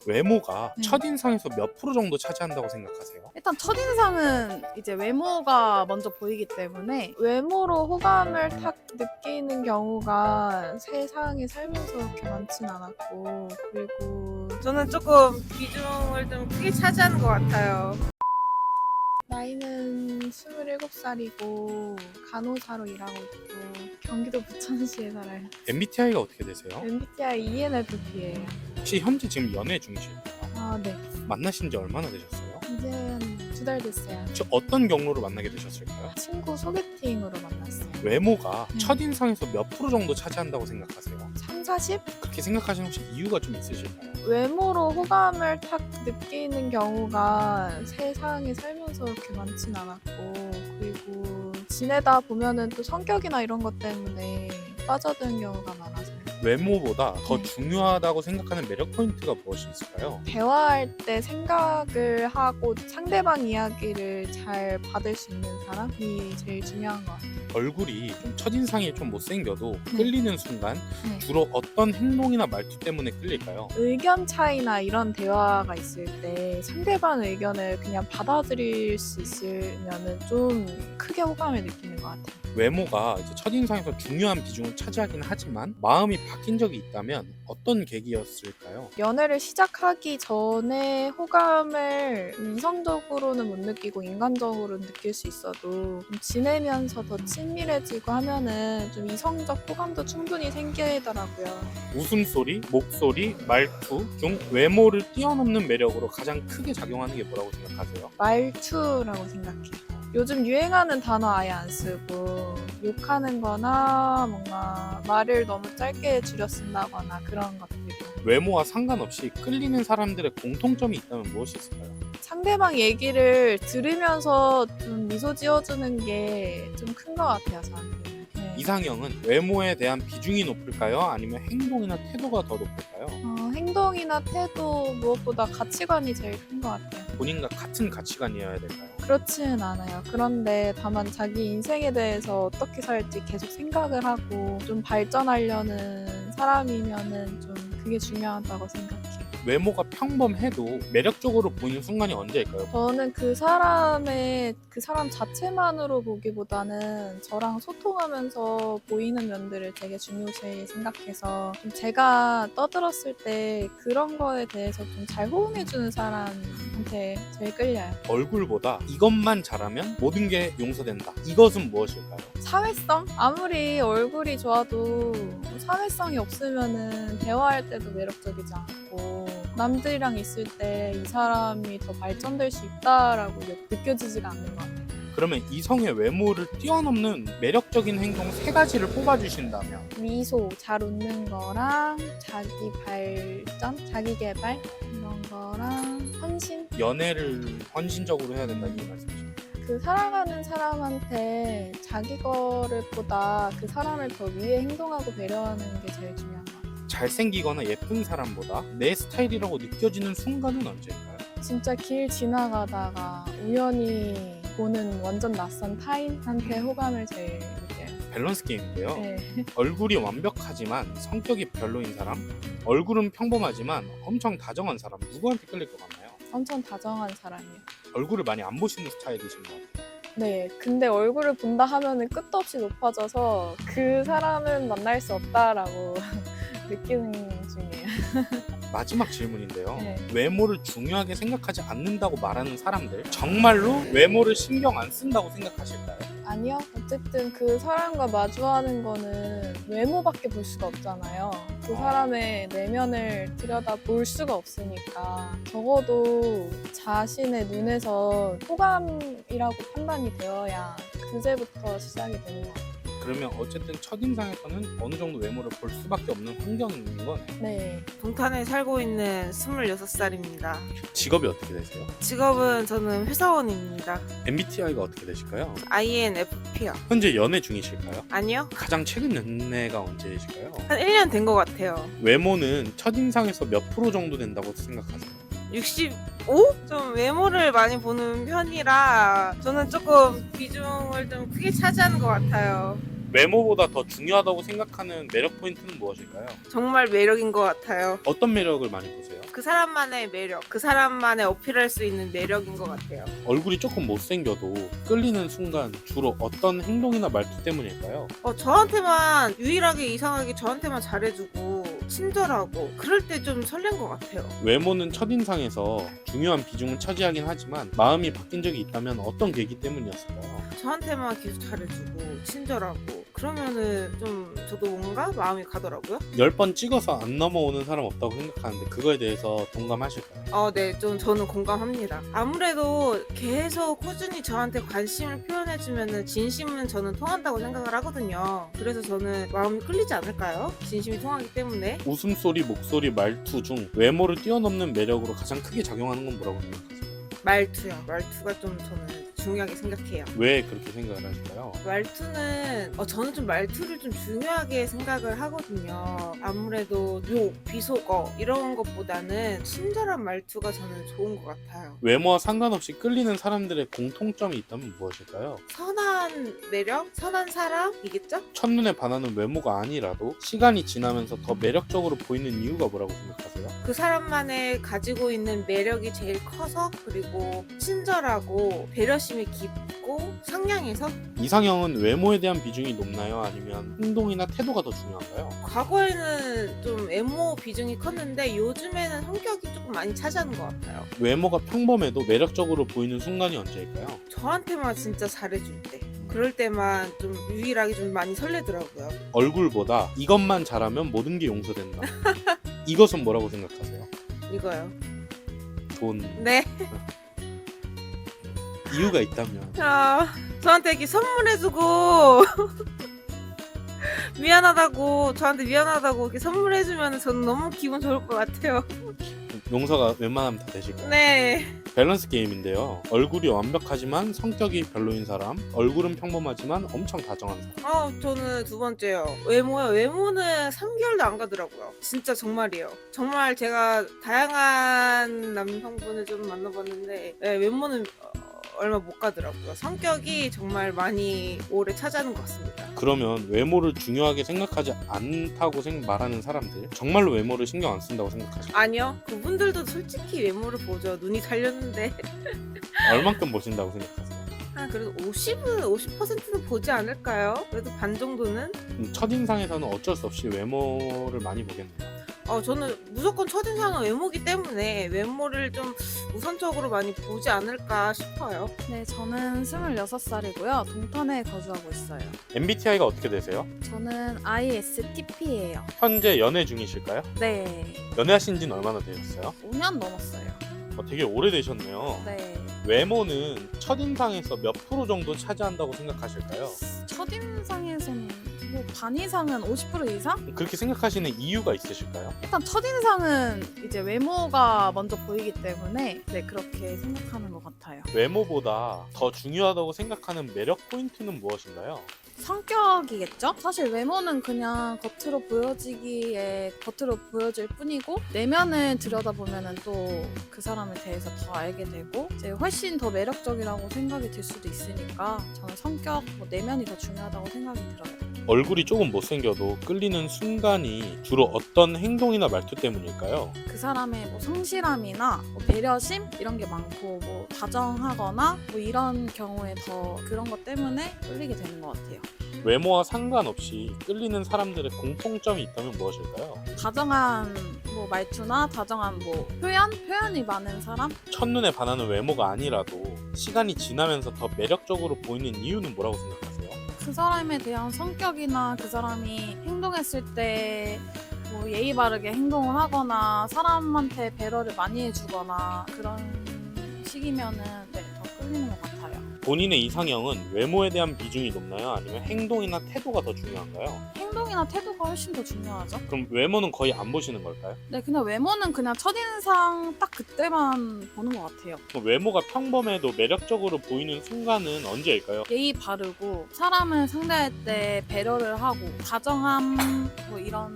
외모가 네. 첫인상에서 몇 프로 정도 차지한다고 생각하세요? 일단 첫인상은 이제 외모가 먼저 보이기 때문에 외모로 호감을 탁 느끼는 경우가 세상에 살면서 그렇게 많진 않았고, 그리고 저는 조금 비중을 좀 크게 차지하는 것 같아요. 나이는 27살이고 간호사로 일하고 있고 경기도 부천시에 살아요. MBTI가 어떻게 되세요? MBTI ENFP예요. 혹시 현재 지금 연애 중이실까요? 아, 네. 만나신 지 얼마나 되셨어요? 이제 한 2달 됐어요. 혹시 어떤 경로로 만나게 되셨을까요? 친구 소개팅으로 만났어요. 외모가 네. 첫인상에서 몇 프로 정도 차지한다고 생각하세요? 3, 40? 그렇게 생각하시는 혹시 이유가 좀 있으실까요? 외모로 호감을 탁 느끼는 경우가 세상에 살면서 그렇게 많진 않았고, 그리고 지내다 보면은 또 성격이나 이런 것 때문에 빠져드는 경우가 많아서요. 외모보다 더 네. 중요하다고 생각하는 매력 포인트가 무엇이 있을까요? 대화할 때 생각을 하고 상대방 이야기를 잘 받을 수 있는 사람이 제일 중요한 것 같아요. 얼굴이 좀 첫인상이 좀 못생겨도 네. 끌리는 순간 네. 주로 어떤 행동이나 말투 때문에 끌릴까요? 의견 차이나 이런 대화가 있을 때 상대방 의견을 그냥 받아들일 수 있으면 좀 크게 호감을 느끼는 것 같아요. 외모가 이제 첫인상에서 중요한 비중을 차지하긴 하지만 마음이 바뀐 적이 있다면 어떤 계기였을까요? 연애를 시작하기 전에 호감을 이성적으로는 못 느끼고 인간적으로 느낄 수 있어도 좀 지내면서 더 친밀해지고 하면은 좀 이성적 호감도 충분히 생기더라고요. 웃음소리, 목소리, 말투 중 외모를 뛰어넘는 매력으로 가장 크게 작용하는 게 뭐라고 생각하세요? 말투라고 생각해요. 요즘 유행하는 단어 아예 안 쓰고 욕하는 거나 뭔가 말을 너무 짧게 줄여 쓴다거나 그런 것들. 외모와 상관없이 끌리는 사람들의 공통점이 있다면 무엇이 있을까요? 상대방 얘기를 들으면서 좀 미소 지어주는 게 좀 큰 것 같아요, 저한테. 네. 이상형은 외모에 대한 비중이 높을까요? 아니면 행동이나 태도가 더 높을까요? 행동이나 태도 무엇보다 가치관이 제일 큰 것 같아요. 본인과 같은 가치관이어야 될까요? 그렇지는 않아요. 그런데 다만 자기 인생에 대해서 어떻게 살지 계속 생각을 하고 좀 발전하려는 사람이면은 좀 그게 중요하다고 생각해요. 외모가 평범해도 매력적으로 보이는 순간이 언제일까요? 저는 그 사람 자체만으로 보기보다는 저랑 소통하면서 보이는 면들을 되게 중요시 생각해서 좀 제가 떠들었을 때 그런 거에 대해서 좀 잘 호응해주는 사람한테 제일 끌려요. 얼굴보다 이것만 잘하면 모든 게 용서된다. 이것은 무엇일까요? 사회성? 아무리 얼굴이 좋아도 사회성이 없으면은 대화할 때도 매력적이지 않고 남들이랑 있을 때 이 사람이 더 발전될 수 있다라고 느껴지지가 않는 것 같아요. 그러면 이성의 외모를 뛰어넘는 매력적인 행동 3가지를 뽑아주신다면 미소, 잘 웃는 거랑 자기 발전, 자기 개발 이런 거랑 헌신? 연애를 헌신적으로 해야 된다 이 말씀이시죠? 그 사랑하는 사람한테 자기 거를 보다 그 사람을 더 위해 행동하고 배려하는 게 제일 중요한 것 같아요. 잘생기거나 예쁜 사람보다 내 스타일이라고 느껴지는 순간은 언제일까요? 진짜 길 지나가다가 우연히 보는 완전 낯선 타인한테 호감을 제일 느껴요. 밸런스 게임인데요. 네. 얼굴이 완벽하지만 성격이 별로인 사람, 얼굴은 평범하지만 엄청 다정한 사람, 누구한테 끌릴 것 같나요? 엄청 다정한 사람이에요. 얼굴을 많이 안 보시는 스타일이신 것 같아요. 네, 근데 얼굴을 본다 하면은 끝도 없이 높아져서 그 사람은 만날 수 없다라고 느끼는 중이에요. 마지막 질문인데요. 네. 외모를 중요하게 생각하지 않는다고 말하는 사람들, 정말로 외모를 신경 안 쓴다고 생각하실까요? 아니요. 어쨌든 그 사람과 마주하는 거는 외모밖에 볼 수가 없잖아요. 그 사람의 내면을 들여다 볼 수가 없으니까 적어도 자신의 눈에서 호감이라고 판단이 되어야 그제부터 시작이 되는 것 같아요. 그러면 어쨌든 첫인상에서는 어느 정도 외모를 볼 수밖에 없는 환경인 거네요. 네. 동탄에 살고 있는 26살입니다. 직업이 어떻게 되세요? 직업은 저는 회사원입니다. MBTI가 어떻게 되실까요? INFP요. 현재 연애 중이실까요? 아니요? 가장 최근 연애가 언제이실까요? 한 1년 된 것 같아요. 외모는 첫인상에서 몇 프로 정도 된다고 생각하세요? 65? 좀 외모를 많이 보는 편이라 저는 조금 비중을 좀 크게 차지하는 것 같아요. 외모보다 더 중요하다고 생각하는 매력 포인트는 무엇일까요? 정말 매력인 것 같아요. 어떤 매력을 많이 보세요? 그 사람만의 매력, 그 사람만의 어필할 수 있는 매력인 것 같아요. 얼굴이 조금 못생겨도 끌리는 순간 주로 어떤 행동이나 말투 때문일까요? 저한테만 유일하게 이상하게 저한테만 잘해주고 친절하고 그럴 때 좀 설렌 것 같아요. 외모는 첫인상에서 중요한 비중을 차지하긴 하지만 마음이 바뀐 적이 있다면 어떤 계기 때문이었을까요? 저한테만 계속 잘해주고 친절하고 그러면은 좀 저도 뭔가 마음이 가더라고요. 10번 찍어서 안 넘어오는 사람 없다고 생각하는데 그거에 대해서 동감하실까요? 네, 좀 저는 공감합니다. 아무래도 계속 꾸준히 저한테 관심을 표현해주면은 진심은 저는 통한다고 생각을 하거든요. 그래서 저는 마음이 끌리지 않을까요? 진심이 통하기 때문에. 웃음소리, 목소리, 말투 중 외모를 뛰어넘는 매력으로 가장 크게 작용하는 건 뭐라고 생각하세요? 말투요. 말투가 좀 저는 중요하게 생각해요. 왜 그렇게 생각을 하실까요? 말투는 저는 좀 말투를 좀 중요하게 생각을 하거든요. 아무래도 욕, 비속어 이런 것보다는 친절한 말투가 저는 좋은 것 같아요. 외모와 상관없이 끌리는 사람들의 공통점이 있다면 무엇일까요? 선한 매력, 선한 사람이겠죠? 첫눈에 반하는 외모가 아니라도 시간이 지나면서 더 매력적으로 보이는 이유가 뭐라고 생각하세요? 그 사람만의 가지고 있는 매력이 제일 커서 그리고 친절하고 배려심이 깊고 상냥해서 이상형은 외모에 대한 비중이 높나요? 아니면 행동이나 태도가 더 중요한가요? 과거에는 좀 외모 비중이 컸는데 요즘에는 성격이 조금 많이 차지하는 것 같아요. 외모가 평범해도 매력적으로 보이는 순간이 언제일까요? 저한테만 진짜 잘해줄 때 그럴 때만 좀 유일하게 좀 많이 설레더라고요. 얼굴보다 이것만 잘하면 모든 게 용서된다. 이것은 뭐라고 생각하세요? 이거요. 좋은 네. 이유가 있다면 저한테 이렇게 선물해주고 저한테 미안하다고 이렇게 선물해주면 저는 너무 기분 좋을 것 같아요. 용서가 웬만하면 다 되실까요? 네. 밸런스 게임인데요. 얼굴이 완벽하지만 성격이 별로인 사람, 얼굴은 평범하지만 엄청 다정한 사람. 저는 두 번째요. 외모요. 외모는 3개월도 안 가더라고요. 진짜 정말이에요. 정말 제가 다양한 남성분을 좀 만나봤는데 외모는 얼마 못 가더라고요. 성격이 정말 많이 오래 차지하는 것 같습니다. 그러면 외모를 중요하게 생각하지 않다고 말하는 사람들, 정말로 외모를 신경 안 쓴다고 생각하실까요? 아니요. 그분들도 솔직히 외모를 보죠. 눈이 달렸는데 얼만큼 보신다고 생각하세요? 그래도 50%는 보지 않을까요? 그래도 반 정도는? 첫인상에서는 어쩔 수 없이 외모를 많이 보겠네요. 저는 무조건 첫인상은 외모기 때문에 외모를 좀 우선적으로 많이 보지 않을까 싶어요. 네, 저는 26살이고요. 동탄에 거주하고 있어요. MBTI가 어떻게 되세요? 저는 ISTP예요. 현재 연애 중이실까요? 네, 연애하신 지는 얼마나 되셨어요? 5년 넘었어요. 되게 오래되셨네요. 네, 외모는 첫인상에서 몇 프로 정도 차지한다고 생각하실까요? 첫인상에서는 뭐 반 이상은 50% 이상? 그렇게 생각하시는 이유가 있으실까요? 일단 첫인상은 이제 외모가 먼저 보이기 때문에 네, 그렇게 생각하는 것 같아요. 외모보다 더 중요하다고 생각하는 매력 포인트는 무엇인가요? 성격이겠죠? 사실 외모는 그냥 겉으로 보여질 뿐이고 내면을 들여다보면 또 그 사람에 대해서 더 알게 되고 이제 훨씬 더 매력적이라고 생각이 들 수도 있으니까 저는 성격, 내면이 더 중요하다고 생각이 들어요. 얼굴이 조금 못생겨도 끌리는 순간이 주로 어떤 행동이나 말투 때문일까요? 그 사람의 뭐 성실함이나 뭐 배려심 이런 게 많고 뭐 다정하거나 뭐 이런 경우에 더 그런 것 때문에 끌리게 되는 것 같아요. 외모와 상관없이 끌리는 사람들의 공통점이 있다면 무엇일까요? 다정한 뭐 말투나 다정한 뭐 표현이 많은 사람? 첫눈에 반하는 외모가 아니라도 시간이 지나면서 더 매력적으로 보이는 이유는 뭐라고 생각하세요? 그 사람에 대한 성격이나 그 사람이 행동했을 때 뭐 예의 바르게 행동을 하거나 사람한테 배려를 많이 해주거나 그런 식이면은 네, 더 끌리는 것 같아요. 본인의 이상형은 외모에 대한 비중이 높나요? 아니면 행동이나 태도가 더 중요한가요? 행동이나 태도가 훨씬 더 중요하죠. 그럼 외모는 거의 안 보시는 걸까요? 네, 그냥 외모는 그냥 첫인상 딱 그때만 보는 것 같아요. 그럼 외모가 평범해도 매력적으로 보이는 순간은 언제일까요? 예의 바르고 사람을 상대할 때 배려를 하고 다정함 뭐 이런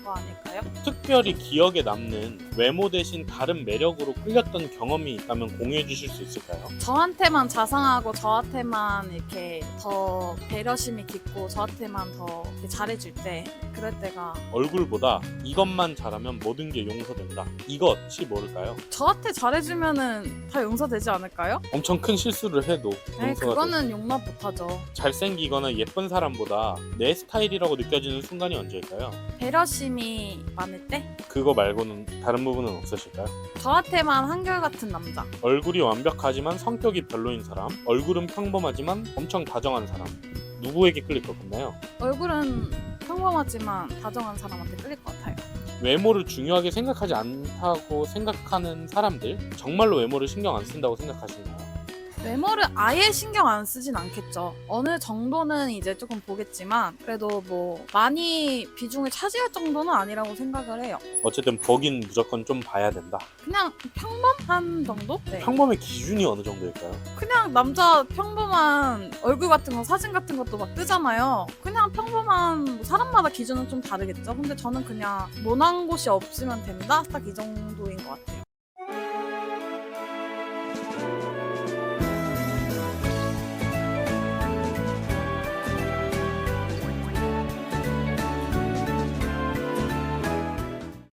거 아닐까요? 특별히 기억에 남는 외모 대신 다른 매력으로 끌렸던 경험이 있다면 공유해 주실 수 있을까요? 저한테만 자상하고 저한테만 이렇게 더 배려심이 깊고 저한테만 더 이렇게 잘해줄 때 그럴 때가 얼굴보다 이것만 잘하면 모든 게 용서된다. 이것이 뭘까요? 저한테 잘해주면은 다 용서되지 않을까요? 엄청 큰 실수를 해도 네, 용서가 그거는 용납 못하죠. 잘생기거나 예쁜 사람보다 내 스타일이라고 느껴지는 순간이 언제일까요? 배려심이 많을 때 그거 말고는 다른 부분은 없으실까요? 저한테만 한결같은 남자. 얼굴이 완벽하지만 성격이 별로인 사람, 얼굴은 평범하지만 엄청 다정한 사람. 누구에게 끌릴 것 같나요? 얼굴은 평범하지만 다정한 사람한테 끌릴 것 같아요. 외모를 중요하게 생각하지 않다고 생각하는 사람들, 정말로 외모를 신경 안 쓴다고 생각하시나요? 외모를 아예 신경 안 쓰진 않겠죠. 어느 정도는 이제 조금 보겠지만 그래도 뭐 많이 비중을 차지할 정도는 아니라고 생각을 해요. 어쨌든 보긴 무조건 좀 봐야 된다. 그냥 평범한 정도? 네. 평범의 기준이 어느 정도일까요? 그냥 남자 평범한 얼굴 같은 거 사진 같은 것도 막 뜨잖아요. 그냥 평범한 뭐 사람마다 기준은 좀 다르겠죠. 근데 저는 그냥 모난 곳이 없으면 된다? 딱 이 정도인 것 같아요.